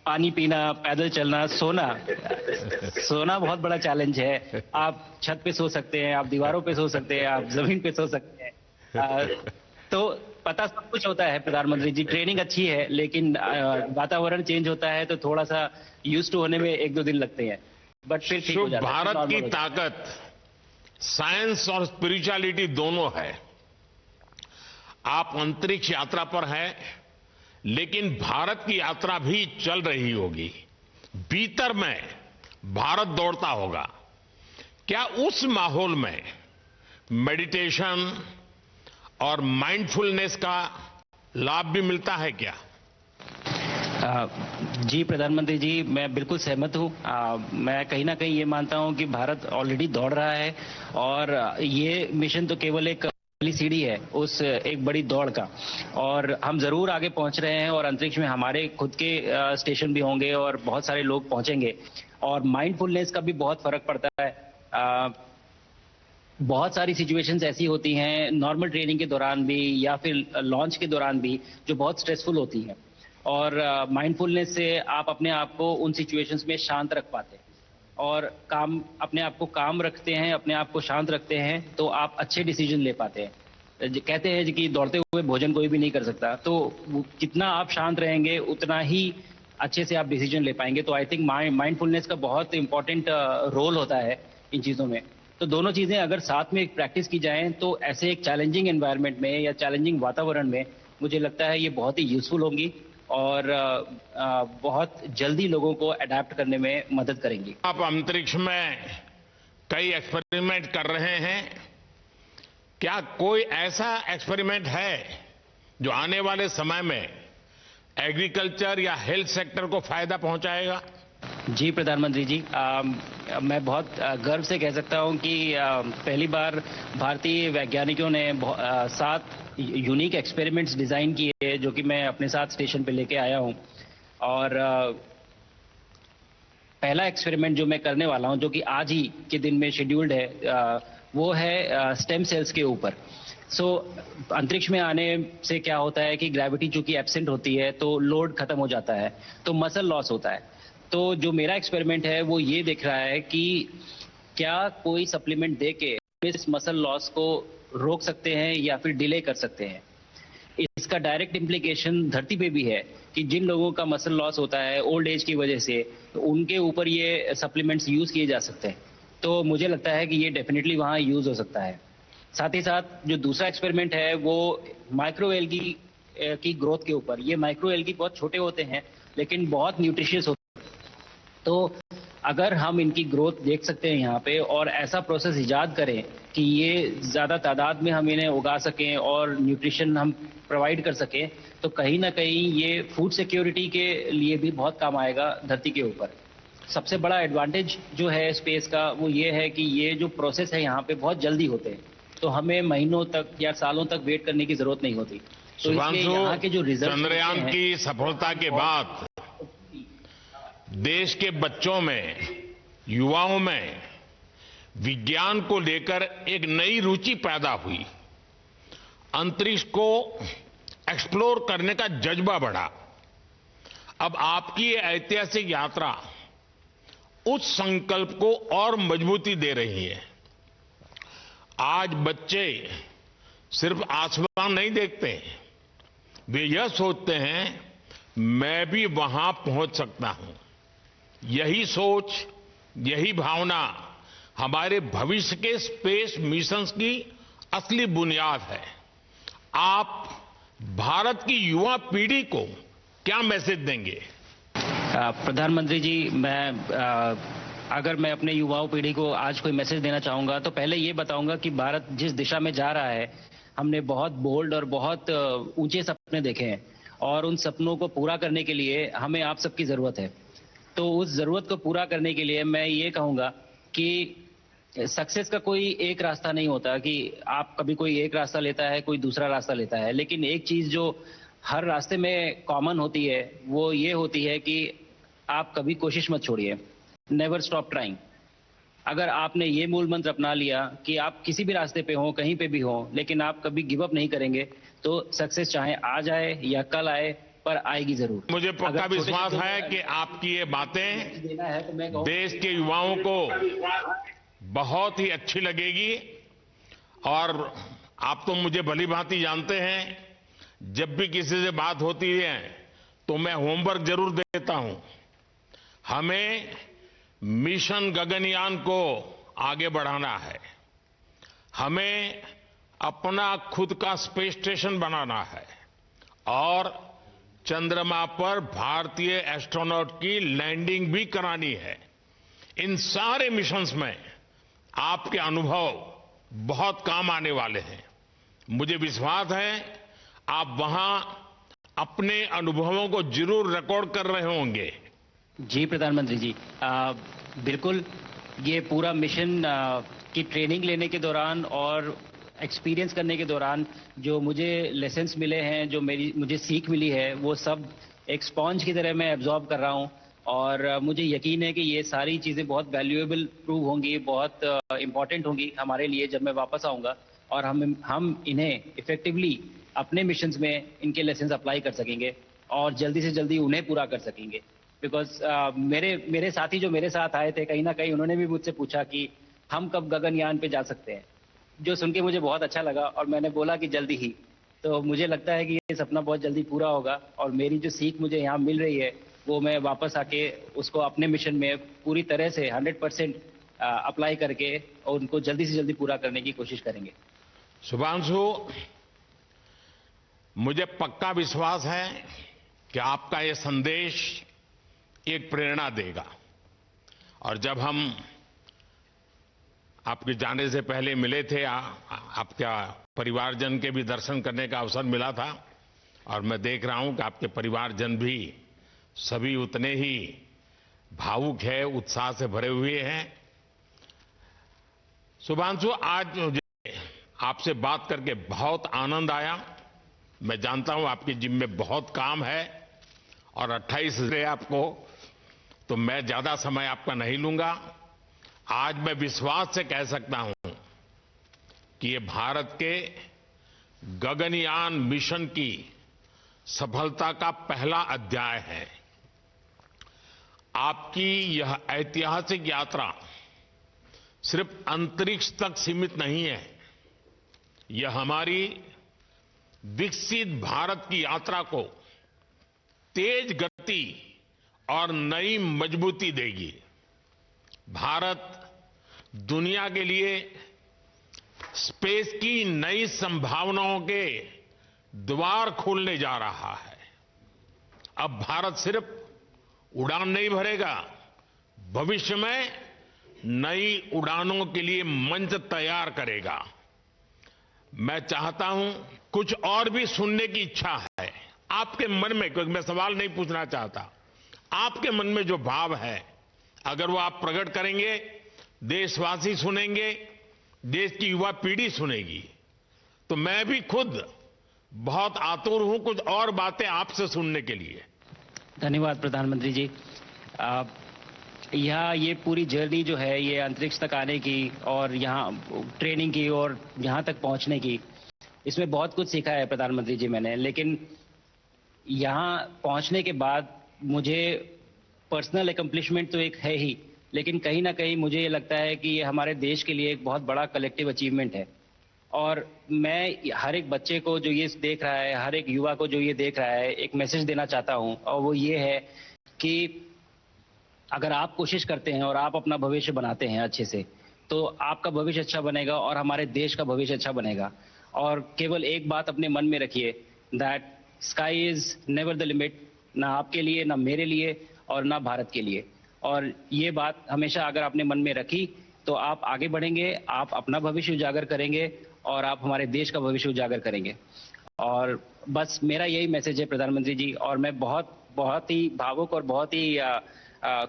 पानी पीना, पैदल चलना, सोना बहुत बड़ा चैलेंज है। आप छत पे सो सकते हैं, आप दीवारों पे सो सकते हैं, आप जमीन पे सो सकते हैं। तो पता सब कुछ होता है प्रधानमंत्री जी, ट्रेनिंग अच्छी है, लेकिन वातावरण चेंज होता है तो थोड़ा सा यूज टू होने में 1-2 दिन लगते हैं, बट फिर ठीक हो
शुभ
जाता है।
भारत की ताकत साइंस और स्पिरिचुअलिटी दोनों है। आप अंतरिक्ष यात्रा पर हैं, लेकिन भारत की यात्रा भी चल रही होगी। भीतर में भारत दौड़ता होगा। क्या उस माहौल में मेडिटेशन और माइंडफुलनेस का लाभ भी मिलता है क्या?
जी प्रधानमंत्री जी, मैं बिल्कुल सहमत हूँ। मैं कहीं ना कहीं ये मानता हूँ कि भारत ऑलरेडी दौड़ रहा है और ये मिशन तो केवल एक पहली सीढ़ी है उस एक बड़ी दौड़ का, और हम जरूर आगे पहुंच रहे हैं और अंतरिक्ष में हमारे खुद के स्टेशन भी होंगे और बहुत सारे लोग पहुंचेंगे। और माइंडफुलनेस का भी बहुत फर्क पड़ता है। बहुत सारी सिचुएशंस ऐसी होती हैं नॉर्मल ट्रेनिंग के दौरान भी या फिर लॉन्च के दौरान भी जो बहुत स्ट्रेसफुल होती हैं, और माइंडफुलनेस से आप अपने आप को उन सिचुएशंस में शांत रख पाते हैं और अपने आप को काम रखते हैं, अपने आप को शांत रखते हैं, तो आप अच्छे डिसीजन ले पाते हैं। कहते हैं कि दौड़ते हुए भोजन कोई भी नहीं कर सकता, तो जितना आप शांत रहेंगे उतना ही अच्छे से आप डिसीजन ले पाएंगे। तो आई थिंक माइंडफुलनेस का बहुत इंपॉर्टेंट रोल होता है इन चीज़ों में। तो दोनों चीज़ें अगर साथ में प्रैक्टिस की जाएं तो ऐसे एक चैलेंजिंग एनवायरनमेंट में या चैलेंजिंग वातावरण में मुझे लगता है ये बहुत ही यूजफुल होंगी और बहुत जल्दी लोगों को अडेप्ट करने में मदद करेंगी।
आप अंतरिक्ष में कई एक्सपेरिमेंट कर रहे हैं। क्या कोई ऐसा एक्सपेरिमेंट है जो आने वाले समय में एग्रीकल्चर या हेल्थ सेक्टर को फायदा पहुंचाएगा?
जी प्रधानमंत्री जी, मैं बहुत गर्व से कह सकता हूं कि पहली बार भारतीय वैज्ञानिकों ने 7 यूनिक एक्सपेरिमेंट्स डिजाइन किए जो कि मैं अपने साथ स्टेशन पे लेके आया हूं। और पहला एक्सपेरिमेंट जो मैं करने वाला हूं, जो कि आज ही के दिन में शेड्यूल्ड है, वो है स्टेम सेल्स के ऊपर। अंतरिक्ष में आने से क्या होता है कि ग्रेविटी चूंकि एब्सेंट होती है तो लोड खत्म हो जाता है, तो मसल लॉस होता है। तो जो मेरा एक्सपेरिमेंट है वो ये देख रहा है कि क्या कोई सप्लीमेंट दे के इस मसल लॉस को रोक सकते हैं या फिर डिले कर सकते हैं। इसका डायरेक्ट इम्प्लीकेशन धरती पे भी है कि जिन लोगों का मसल लॉस होता है ओल्ड एज की वजह से, तो उनके ऊपर ये सप्लीमेंट्स यूज किए जा सकते हैं। तो मुझे लगता है कि ये डेफिनेटली वहाँ यूज हो सकता है। साथ ही साथ जो दूसरा एक्सपेरिमेंट है वो माइक्रो एल्गी की ग्रोथ के ऊपर। ये माइक्रो एल्गी बहुत छोटे होते हैं लेकिन बहुत न्यूट्रिशियस होते हैं। तो अगर हम इनकी ग्रोथ देख सकते हैं यहाँ पे और ऐसा प्रोसेस इजाद करें कि ये ज्यादा तादाद में हम इन्हें उगा सकें और न्यूट्रिशन हम प्रोवाइड कर सकें, तो कहीं ना कहीं ये फूड सिक्योरिटी के लिए भी बहुत काम आएगा धरती के ऊपर। सबसे बड़ा एडवांटेज जो है स्पेस का वो ये है कि ये जो प्रोसेस है यहाँ पे बहुत जल्दी होते हैं, तो हमें महीनों तक या सालों तक वेट करने की जरूरत नहीं होती। तो इसलिए यहाँ के जो रिजल्ट
चंद्रयान की सफलता के बाद देश के बच्चों में, युवाओं में विज्ञान को लेकर एक नई रुचि पैदा हुई। अंतरिक्ष को एक्सप्लोर करने का जज्बा बढ़ा। अब आपकी ये ऐतिहासिक यात्रा उस संकल्प को और मजबूती दे रही है। आज बच्चे सिर्फ आसमान नहीं देखते, वे यह सोचते हैं मैं भी वहां पहुंच सकता हूं। यही सोच, यही भावना हमारे भविष्य के स्पेस मिशंस की असली बुनियाद है। आप भारत की युवा पीढ़ी को क्या मैसेज देंगे?
प्रधानमंत्री जी, अगर मैं अपने युवाओं पीढ़ी को आज कोई मैसेज देना चाहूंगा तो पहले ये बताऊंगा कि भारत जिस दिशा में जा रहा है, हमने बहुत बोल्ड और बहुत ऊंचे सपने देखे हैं और उन सपनों को पूरा करने के लिए हमें आप सबकी जरूरत है। तो उस जरूरत को पूरा करने के लिए मैं ये कहूंगा कि सक्सेस का कोई एक रास्ता नहीं होता कि आप कभी कोई एक रास्ता लेता है, कोई दूसरा रास्ता लेता है, लेकिन एक चीज जो हर रास्ते में कॉमन होती है वो ये होती है कि आप कभी कोशिश मत छोड़िए, नेवर स्टॉप ट्राइंग। अगर आपने ये मूल मंत्र अपना लिया कि आप किसी भी रास्ते पे हो, कहीं पे भी हो, लेकिन आप कभी गिव अप नहीं करेंगे, तो सक्सेस चाहे आज आए या कल आए पर आएगी जरूर।
मुझे पक्का
अगर छोटे
विश्वास
से
है कि आपकी ये बातें
देना है तो मैं कहूँ
देश के युवाओं को बहुत ही अच्छी लगेगी। और आप तो मुझे भली भांति जानते हैं, जब भी किसी से बात होती है तो मैं होमवर्क जरूर देता हूं। हमें मिशन गगनयान को आगे बढ़ाना है, हमें अपना खुद का स्पेस स्टेशन बनाना है और चंद्रमा पर भारतीय एस्ट्रोनॉट की लैंडिंग भी करानी है। इन सारे मिशंस में आपके अनुभव बहुत काम आने वाले हैं। मुझे विश्वास है आप वहां अपने अनुभवों को जरूर रिकॉर्ड कर रहे होंगे।
जी प्रधानमंत्री जी, बिल्कुल। ये पूरा मिशन की ट्रेनिंग लेने के दौरान और एक्सपीरियंस करने के दौरान जो मुझे लेसन्स मिले हैं, जो मुझे सीख मिली है, वो सब एक स्पॉन्ज की तरह मैं एब्जॉर्ब कर रहा हूँ। और मुझे यकीन है कि ये सारी चीज़ें बहुत वैल्यूएबल प्रूव होंगी, बहुत इंपॉर्टेंट होंगी हमारे लिए जब मैं वापस आऊँगा। और हम इन्हें इफेक्टिवली अपने मिशंस में इनके लेसन्स अप्लाई कर सकेंगे और जल्दी से जल्दी उन्हें पूरा कर सकेंगे। बिकॉज मेरे साथी जो मेरे साथ आए थे, कहीं ना कहीं उन्होंने भी मुझसे पूछा कि हम कब गगनयान पे जा सकते हैं, जो सुन के मुझे बहुत अच्छा लगा और मैंने बोला कि जल्दी ही। तो मुझे लगता है कि ये सपना बहुत जल्दी पूरा होगा और मेरी जो सीख मुझे यहाँ मिल रही है वो मैं वापस आके उसको अपने मिशन में पूरी तरह से 100% अप्लाई करके और उनको जल्दी से जल्दी पूरा करने की कोशिश करेंगे।
शुभांशु, मुझे पक्का विश्वास है कि आपका ये संदेश एक प्रेरणा देगा। और जब हम आपके जाने से पहले मिले थे, आपका परिवारजन के भी दर्शन करने का अवसर मिला था और मैं देख रहा हूं कि आपके परिवारजन भी सभी उतने ही भावुक है, उत्साह से भरे हुए हैं। शुभांशु, आज मुझे आपसे बात करके बहुत आनंद आया। मैं जानता हूं आपकी जिम में बहुत काम है और 28 है आपको, तो मैं ज्यादा समय आपका नहीं लूंगा। आज मैं विश्वास से कह सकता हूं कि ये भारत के गगनयान मिशन की सफलता का पहला अध्याय है। आपकी यह ऐतिहासिक यात्रा सिर्फ अंतरिक्ष तक सीमित नहीं है, यह हमारी विकसित भारत की यात्रा को तेज गति और नई मजबूती देगी। भारत दुनिया के लिए स्पेस की नई संभावनाओं के द्वार खोलने जा रहा है। अब भारत सिर्फ उड़ान नहीं भरेगा, भविष्य में नई उड़ानों के लिए मंच तैयार करेगा। मैं चाहता हूं, कुछ और भी सुनने की इच्छा है आपके मन में, क्योंकि मैं सवाल नहीं पूछना चाहता, आपके मन में जो भाव है अगर वो आप प्रकट करेंगे, देशवासी सुनेंगे, देश की युवा पीढ़ी सुनेगी। तो मैं भी खुद बहुत आतुर हूं कुछ और बातें आपसे सुनने के लिए।
धन्यवाद प्रधानमंत्री जी। यहाँ ये पूरी जर्नी जो है, ये अंतरिक्ष तक आने की और यहाँ ट्रेनिंग की और यहाँ तक पहुँचने की, इसमें बहुत कुछ सीखा है प्रधानमंत्री जी मैंने। लेकिन यहाँ पहुँचने के बाद मुझे पर्सनल एकम्प्लिशमेंट तो एक है ही, लेकिन कहीं ना कहीं मुझे ये लगता है कि ये हमारे देश के लिए एक बहुत बड़ा कलेक्टिव अचीवमेंट है। और मैं हर एक बच्चे को जो ये देख रहा है, हर एक युवा को जो ये देख रहा है, एक मैसेज देना चाहता हूं, और वो ये है कि अगर आप कोशिश करते हैं और आप अपना भविष्य बनाते हैं अच्छे से, तो आपका भविष्य अच्छा बनेगा और हमारे देश का भविष्य अच्छा बनेगा। और केवल एक बात अपने मन में रखिए, that sky is never the limit, ना आपके लिए, ना मेरे लिए और ना भारत के लिए। और ये बात हमेशा अगर आपने मन में रखी तो आप आगे बढ़ेंगे, आप अपना भविष्य उजागर करेंगे और आप हमारे देश का भविष्य उजागर करेंगे। और बस मेरा यही मैसेज है प्रधानमंत्री जी। और मैं बहुत ही भावुक और बहुत ही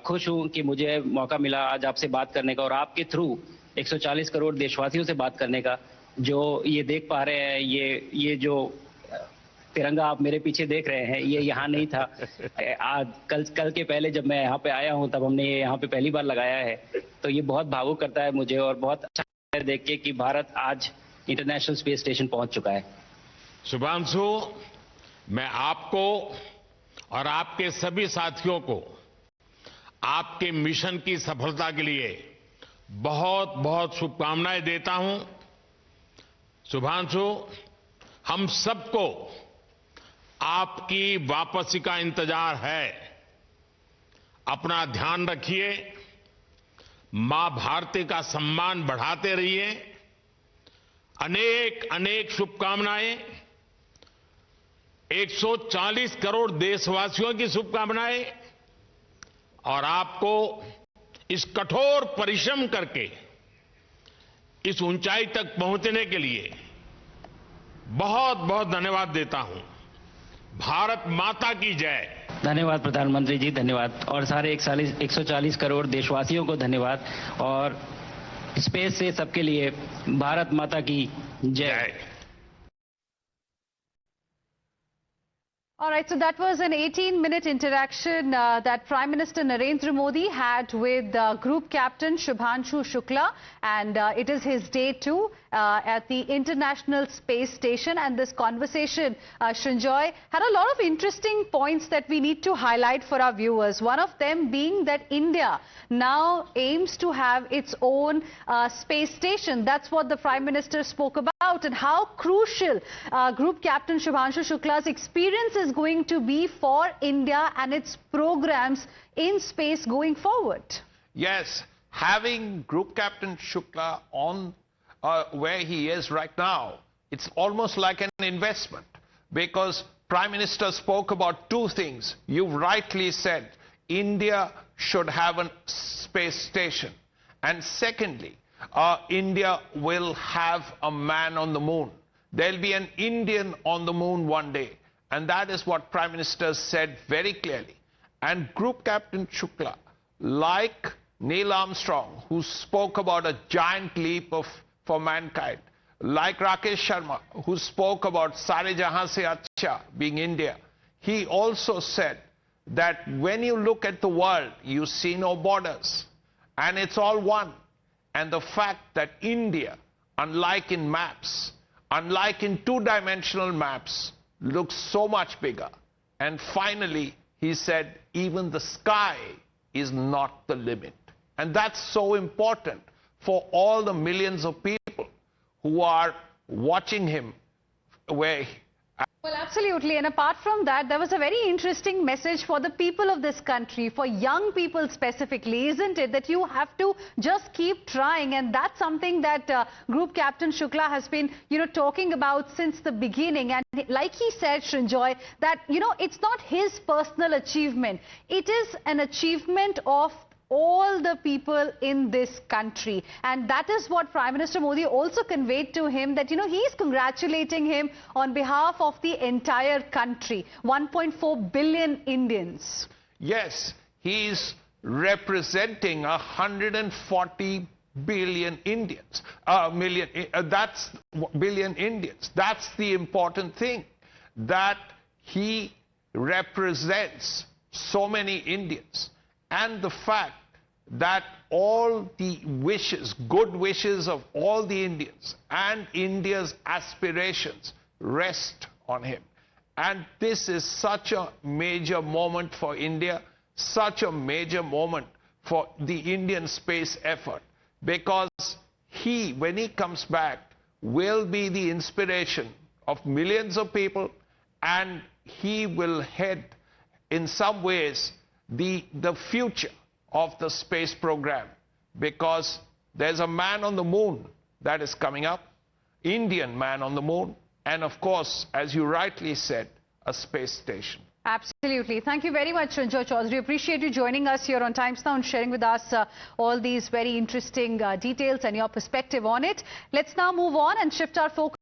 खुश हूं कि मुझे मौका मिला आज आपसे बात करने का और आपके थ्रू 140 करोड़ देशवासियों से बात करने का। जो ये देख पा रहे हैं, ये जो तिरंगा आप मेरे पीछे देख रहे हैं, ये यहाँ नहीं था। आज कल के पहले जब मैं यहाँ पे आया हूँ तब हमने ये यहाँ पे पहली बार लगाया है। तो ये बहुत भावुक करता है मुझे और बहुत अच्छा है देख के कि भारत आज इंटरनेशनल स्पेस स्टेशन पहुंच चुका है।
शुभांशु, मैं आपको और आपके सभी साथियों को आपके मिशन की सफलता के लिए बहुत बहुत शुभकामनाएं देता हूं। शुभांशु, हम सबको आपकी वापसी का इंतजार है। अपना ध्यान रखिए, मां भारती का सम्मान बढ़ाते रहिए। अनेक अनेक शुभकामनाएं। 140 करोड़ देशवासियों की शुभकामनाएं और आपको इस कठोर परिश्रम करके इस ऊंचाई तक पहुंचने के लिए बहुत बहुत धन्यवाद देता हूं। भारत माता की जय।
धन्यवाद प्रधानमंत्री जी, धन्यवाद। और सारे 140 करोड़ देशवासियों को धन्यवाद। और स्पेस से सबके लिए भारत माता की जय।
All right, so that was an 18-minute interaction that Prime Minister Narendra Modi had with Group Captain Shubhanshu Shukla, and it is his day two at the International Space Station. And this conversation, Srinjoy, had a lot of interesting points that we need to highlight for our viewers. One of them being that India now aims to have its own space station. That's what the Prime Minister spoke about, and how crucial Group Captain Shubhanshu Shukla's experience is going to be for India and its programs in space going forward.
Yes, having Group Captain Shukla on where he is right now, it's almost like an investment, because Prime Minister spoke about two things. You rightly said India should have a space station, and secondly, India will have a man on the moon. There'll be an Indian on the moon one day. And that is what Prime Minister said very clearly. And Group Captain Shukla, like Neil Armstrong, who spoke about a giant leap for mankind, like Rakesh Sharma, who spoke about Sare Jahan Se Acha being India, he also said that when you look at the world, you see no borders, and it's all one. And the fact that India, unlike in maps, unlike in two-dimensional maps, looks so much bigger. And finally, he said, even the sky is not the limit. And that's so important for all the millions of people who are watching him.
Well, absolutely. And apart from that, there was a very interesting message for the people of this country, for young people specifically, isn't it? That you have to just keep trying. And that's something that Group Captain Shukla has been, talking about since the beginning. And like he said, Srinjoy, that, it's not his personal achievement. It is an achievement of all the people in this country. And that is what Prime Minister Modi also conveyed to him, that, he's congratulating him on behalf of the entire country, 1.4 billion Indians.
Yes, he's representing 140 billion Indians, that's billion Indians. That's the important thing, that he represents so many Indians. And the fact that all the wishes, good wishes of all the Indians and India's aspirations rest on him. And this is such a major moment for India, such a major moment for the Indian space effort, because he, when he comes back, will be the inspiration of millions of people, and he will head, in some ways, the future of the space program, because there's a man on the moon that is coming up, Indian man on the moon, and of course, as you rightly said, a space station.
Absolutely. Thank you very much, Srinjoy Chaudhary. Appreciate you joining us here on Times Now and sharing with us all these very interesting details and your perspective on it. Let's now move on and shift our focus